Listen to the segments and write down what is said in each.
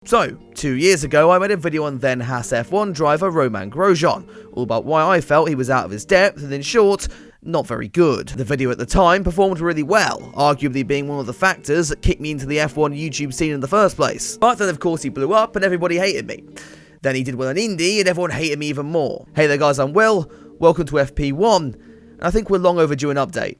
So, 2 years ago I made a video on then Haas F1 driver Romain Grosjean, all about why I felt he was out of his depth and in short, not very good. The video at the time performed really well, arguably being one of the factors that kicked me into the F1 YouTube scene in the first place. But then of course he blew up and everybody hated me. Then he did well in Indy and everyone hated me even more. Hey there guys, I'm Will, welcome to FP1, and I think we're long overdue an update.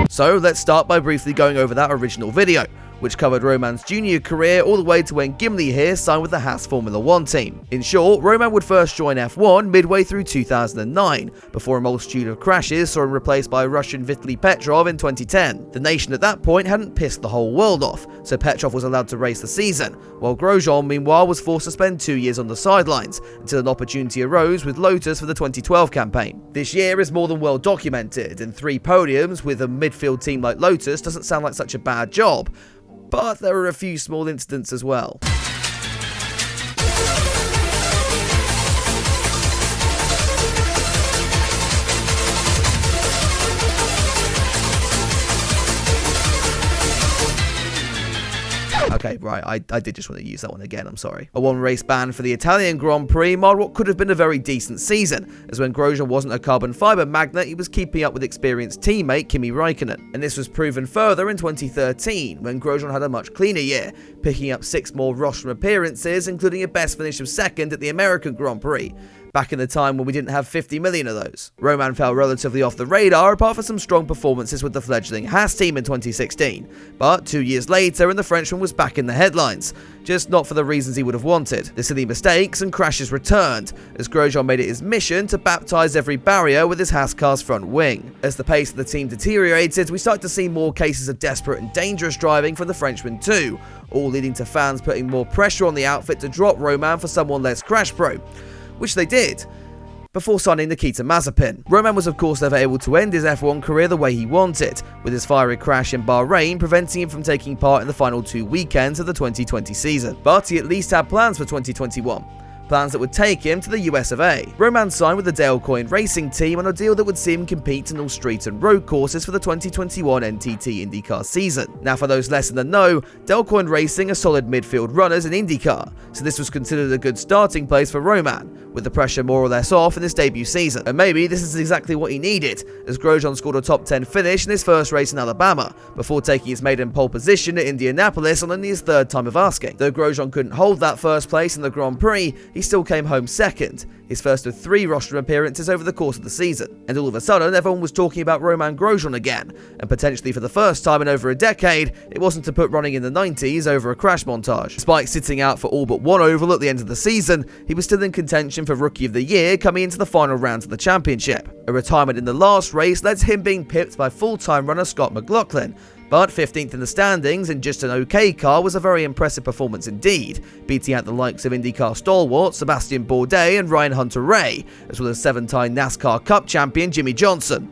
So let's start by briefly going over that original video, which covered Romain's junior career all the way to when Gimli here signed with the Haas Formula 1 team. In short, Romain would first join F1 midway through 2009, before a multitude of crashes saw him replaced by Russian Vitaly Petrov in 2010. The nation at that point hadn't pissed the whole world off, so Petrov was allowed to race the season, while Grosjean meanwhile was forced to spend 2 years on the sidelines, until an opportunity arose with Lotus for the 2012 campaign. This year is more than well documented, and 3 podiums with a midfield team like Lotus doesn't sound like such a bad job. But there are a few small incidents as well. Okay, right, I did just want to use that one again, I'm sorry. A 1-race ban for the Italian Grand Prix marred what could have been a very decent season, as when Grosjean wasn't a carbon fibre magnet, he was keeping up with experienced teammate Kimi Räikkönen. And this was proven further in 2013, when Grosjean had a much cleaner year, picking up 6 more rostrum appearances, including a best finish of 2nd at the American Grand Prix, back in the time when we didn't have 50 million of those. Romain fell relatively off the radar apart from some strong performances with the fledgling Haas team in 2016, but 2 years later and the Frenchman was back in the headlines, just not for the reasons he would have wanted. The silly mistakes and crashes returned, as Grosjean made it his mission to baptise every barrier with his Haas car's front wing. As the pace of the team deteriorated, we started to see more cases of desperate and dangerous driving from the Frenchman too, all leading to fans putting more pressure on the outfit to drop Romain for someone less crash-prone, which they did, before signing Nikita Mazepin. Romain was of course never able to end his F1 career the way he wanted, with his fiery crash in Bahrain preventing him from taking part in the final 2 weekends of the 2020 season. But he at least had plans for 2021. Plans that would take him to the US of A. Romain signed with the Dale Coyne Racing team on a deal that would see him compete in all street and road courses for the 2021 NTT Indycar season. Now for those less in the know, Dale Coyne Racing are solid midfield runners in Indycar, so this was considered a good starting place for Romain, with the pressure more or less off in his debut season. And maybe this is exactly what he needed, as Grosjean scored a top 10 finish in his first race in Alabama, before taking his maiden pole position at Indianapolis on only his 3rd time of asking. Though Grosjean couldn't hold that first place in the Grand Prix, he still came home 2nd, his first of 3 rostrum appearances over the course of the season. And all of a sudden, everyone was talking about Romain Grosjean again, and potentially for the first time in over a decade, it wasn't to put running in the 90s over a crash montage. Despite sitting out for all but 1 oval at the end of the season, he was still in contention for Rookie of the Year coming into the final rounds of the championship. A retirement in the last race led to him being pipped by full-time runner Scott McLaughlin, but 15th in the standings in just an okay car was a very impressive performance indeed, beating out the likes of IndyCar stalwarts Sebastian Bourdais and Ryan Hunter-Reay, as well as 7-time NASCAR Cup champion Jimmy Johnson.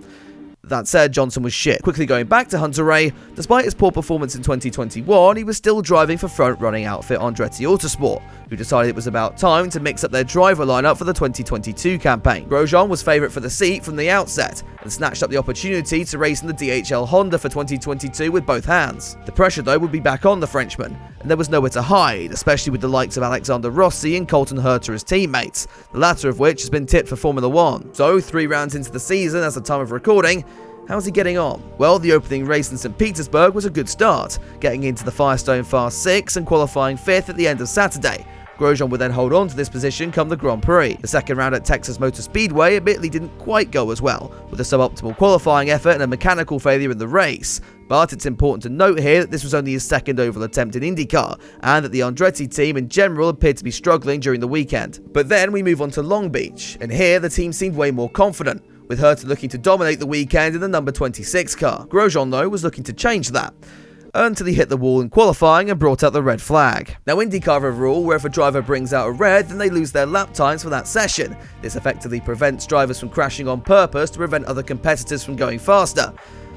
That said, Johnson was shit. Quickly going back to Hunter-Reay, despite his poor performance in 2021, he was still driving for front-running outfit Andretti Autosport, who decided it was about time to mix up their driver lineup for the 2022 campaign. Grosjean was favourite for the seat from the outset, and snatched up the opportunity to race in the DHL Honda for 2022 with both hands. The pressure though would be back on the Frenchman, and there was nowhere to hide, especially with the likes of Alexander Rossi and Colton Herta as teammates, the latter of which has been tipped for Formula 1. So 3 rounds into the season as the time of recording, how's he getting on? Well, the opening race in St. Petersburg was a good start, getting into the Firestone Fast 6 and qualifying 5th at the end of Saturday. Grosjean would then hold on to this position come the Grand Prix. The second round at Texas Motor Speedway admittedly didn't quite go as well, with a suboptimal qualifying effort and a mechanical failure in the race. But it's important to note here that this was only his 2nd oval attempt in IndyCar, and that the Andretti team in general appeared to be struggling during the weekend. But then we move on to Long Beach, and here the team seemed way more confident, with Herta looking to dominate the weekend in the number 26 car. Grosjean though was looking to change that, until he hit the wall in qualifying and brought out the red flag. Now IndyCar have a rule where if a driver brings out a red, then they lose their lap times for that session. This effectively prevents drivers from crashing on purpose to prevent other competitors from going faster.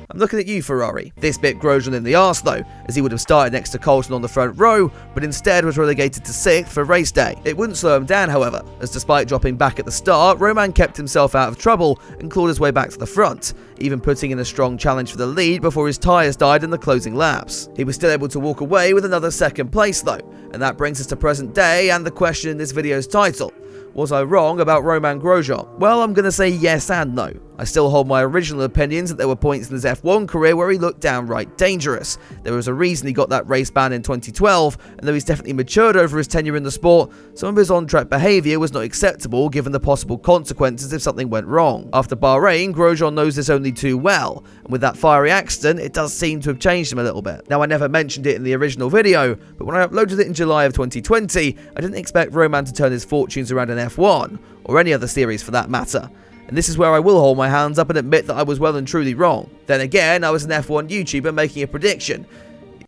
I'm looking at you, Ferrari. This bit Grosjean in the arse though, as he would have started next to Colton on the front row, but instead was relegated to 6th for race day. It wouldn't slow him down, however, as despite dropping back at the start, Romain kept himself out of trouble and clawed his way back to the front, even putting in a strong challenge for the lead before his tyres died in the closing laps. He was still able to walk away with another 2nd place though, and that brings us to present day and the question in this video's title. Was I wrong about Romain Grosjean? Well, I'm going to say yes and no. I still hold my original opinions that there were points in his F1 career where he looked downright dangerous. There was a reason he got that race ban in 2012, and though he's definitely matured over his tenure in the sport, some of his on-track behaviour was not acceptable given the possible consequences if something went wrong. After Bahrain, Grosjean knows this only too well, and with that fiery accident, it does seem to have changed him a little bit. Now, I never mentioned it in the original video, but when I uploaded it in July of 2020, I didn't expect Romain to turn his fortunes around in F1, or any other series for that matter. And this is where I will hold my hands up and admit that I was well and truly wrong. Then again, I was an F1 YouTuber making a prediction.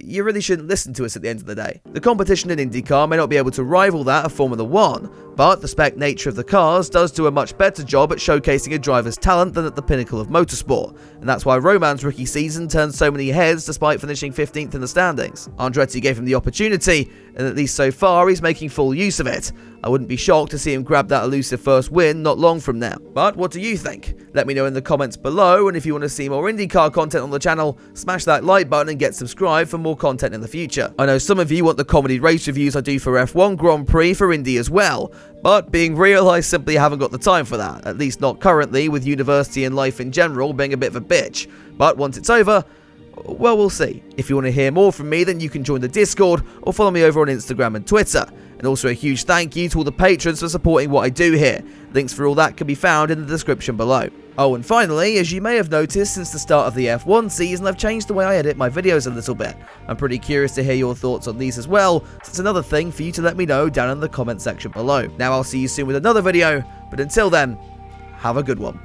You really shouldn't listen to us at the end of the day. The competition in IndyCar may not be able to rival that of Formula 1, but the spec nature of the cars does do a much better job at showcasing a driver's talent than at the pinnacle of motorsport, and that's why Romain's rookie season turned so many heads despite finishing 15th in the standings. Andretti gave him the opportunity, and at least so far he's making full use of it. I wouldn't be shocked to see him grab that elusive first win not long from now. But what do you think? Let me know in the comments below, and if you want to see more IndyCar content on the channel, smash that like button and get subscribed for more content in the future. I know some of you want the comedy race reviews I do for F1 Grand Prix for Indy as well, but being real, I simply haven't got the time for that, at least not currently, with university and life in general being a bit of a bitch. But once it's over, well, we'll see. If you want to hear more from me, then you can join the Discord or follow me over on Instagram and Twitter. And also a huge thank you to all the patrons for supporting what I do here. Links for all that can be found in the description below. Oh, and finally, as you may have noticed since the start of the F1 season, I've changed the way I edit my videos a little bit. I'm pretty curious to hear your thoughts on these as well, so it's another thing for you to let me know down in the comment section below. Now I'll see you soon with another video, but until then, have a good one.